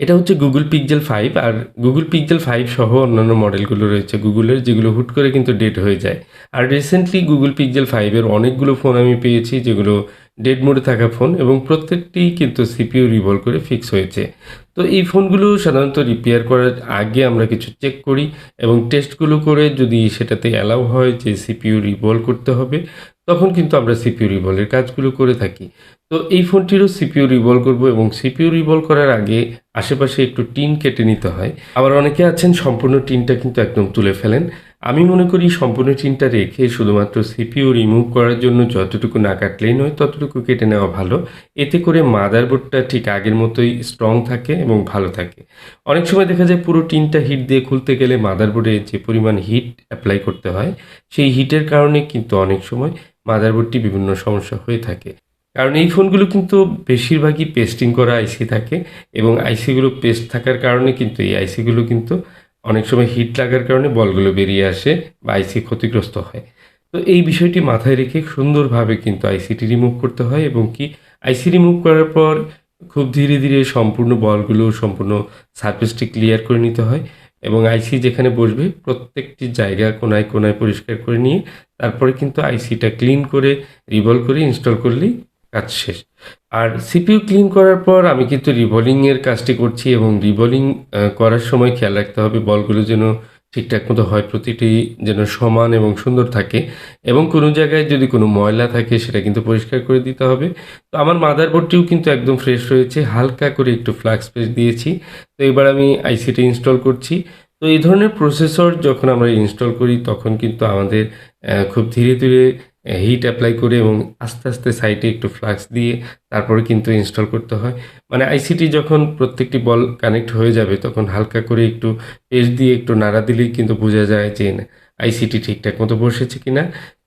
এটা হচ্ছে Google Pixel 5 আর Google Pixel 5 সহ অন্যান্য মডেলগুলো রয়েছে Google-এর যেগুলো হুট করে কিন্তু ডেড হয়ে যায়। আর রিসেন্টলি Google Pixel 5 এর অনেকগুলো ফোন আমি পেয়েছি যেগুলো ডেড মোডে থাকা ফোন এবং প্রত্যেকটিই কিন্তু CPU রিভলভ করে ফিক্স হয়েছে। তো এই ফোনগুলো সাধারণত রিপেয়ার করার আগে আমরা কিছু চেক করি এবং টেস্টগুলো করে যদি সেটাতে অ্যালাউ হয় যে CPU রিভলভ করতে হবে, তখন কিন্তু আমরা CPU রিভলভের কাজগুলো করে থাকি। তো এই ফোনটিরও সিপিইউ রিভলভ করব এবং সিপিইউ রিভলভ করার আগে আশেপাশে একটু টিন কেটে নিতে হয়। আবার অনেকে আছেন সম্পূর্ণ টিনটা কিন্তু একদম তুলে ফেলেন। আমি মনে করি সম্পূর্ণ টিনটা রেখে শুধুমাত্র সিপিইউ রিমুভ করার জন্য যতটুকু না কাটলেই নয় ততটুকু কেটে নেওয়া ভালো। এতে করে মাদারবোর্ডটা ঠিক আগের মতোই স্ট্রং থাকে এবং ভালো থাকে। অনেক সময় দেখা যায় পুরো টিনটা হিট দিয়ে খুলতে গেলে মাদারবোর্ডে যে পরিমাণ হিট অ্যাপ্লাই করতে হয়, সেই হিটের কারণে কিন্তু অনেক সময় মাদারবোর্ডটি বিভিন্ন সমস্যা হয়ে থাকে। কারণ এই ফোনগুলো কিন্তু বেশিরভাগই পেস্টিং করা আইসি থাকে এবং আইসিগুলো পেস্ট থাকার কারণে কিন্তু এই আইসিগুলো কিন্তু অনেক সময় হিট লাগার কারণে বলগুলো বেরিয়ে আসে বা আইসি ক্ষতিগ্রস্ত হয়। তো এই বিষয়টি মাথায় রেখে সুন্দরভাবে কিন্তু আইসিটি রিমুভ করতে হয় এবং কি আইসি রিমুভ করার পর খুব ধীরে ধীরে সম্পূর্ণ বলগুলো সম্পূর্ণ সারফেসটি ক্লিয়ার করে নিতে হয় এবং আইসি যেখানে বসবে প্রত্যেকটি জায়গা কোনায় কোনায় পরিষ্কার করে নিয়ে তারপরে কিন্তু আইসিটা ক্লিন করে রিভলভ করে ইনস্টল করলেই কাজ শেষ। আর সিপিইউ ক্লিন করার পর আমি কিন্তু রিভলিং এর কাজটি করছি এবং রিভলিং করার সময় খেয়াল রাখতে হবে বলগুলো যেন ঠিকঠাক মতো হয়, প্রতিটি যেন সমান এবং সুন্দর থাকে এবং কোনো জায়গায় যদি কোনো ময়লা থাকে সেটা কিন্তু পরিষ্কার করে দিতে হবে। তো আমার মাদারবোর্ডটিও কিন্তু একদম ফ্রেশ রয়েছে, হালকা করে একটু ফ্লাক্স পেস্ট দিয়েছি। তো এবার আমি আইসিটা ইনস্টল করছি। তো এই ধরনের প্রসেসর যখন আমরা ইনস্টল করি তখন কিন্তু আমাদের খুব ধীরে ধীরে হিট অ্যাপ্লাই করে এবং আস্তে আস্তে সাইডে একটু ফ্লাক্স দিয়ে তারপরে কিন্তু ইনস্টল করতে হয়। মানে আইসিটি যখন প্রত্যেকটি বল কানেক্ট হয়ে যাবে তখন হালকা করে একটু পেস্ট দিয়ে একটু নাড়া দিলেই কিন্তু বোঝা যায় যে না আইসিটি ঠিকঠাক মতো বসেছে কিনা।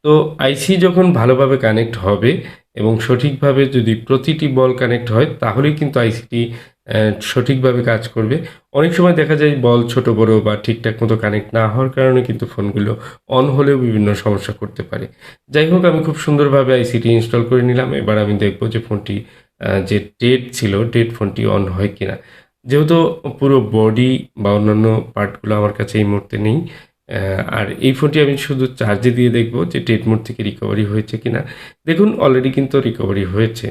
তো আইসি যখন ভালোভাবে কানেক্ট হবে এবং সঠিকভাবে যদি প্রতিটি বল কানেক্ট হয় তাহলেই কিন্তু আইসিটি সঠিকভাবে কাজ করবে। অনেক সময় দেখা যায় বল ছোট বড় বা ঠিকঠাক মতো কানেক্ট না হওয়ার কারণে কিন্তু ফোনগুলো অন হলেও বিভিন্ন সমস্যা করতে পারে। যাই হোক আমি খুব সুন্দরভাবে আইসিটি ইনস্টল করে নিলাম। এবার আমি দেখব যে ফোনটি যে ডেড ছিল, ডেড ফোনটি অন হয় কিনা। যেহেতু পুরো বডি বা অন্যান্য পার্টগুলো আমার কাছে এই মুহূর্তে নেই। আর এই ফোনটি আমি শুধু চার্জে দিয়ে দেখব যে ডেড মোড থেকে রিকভারি হয়েছে কিনা। দেখুন অলরেডি কিন্তু রিকভারি হয়েছে।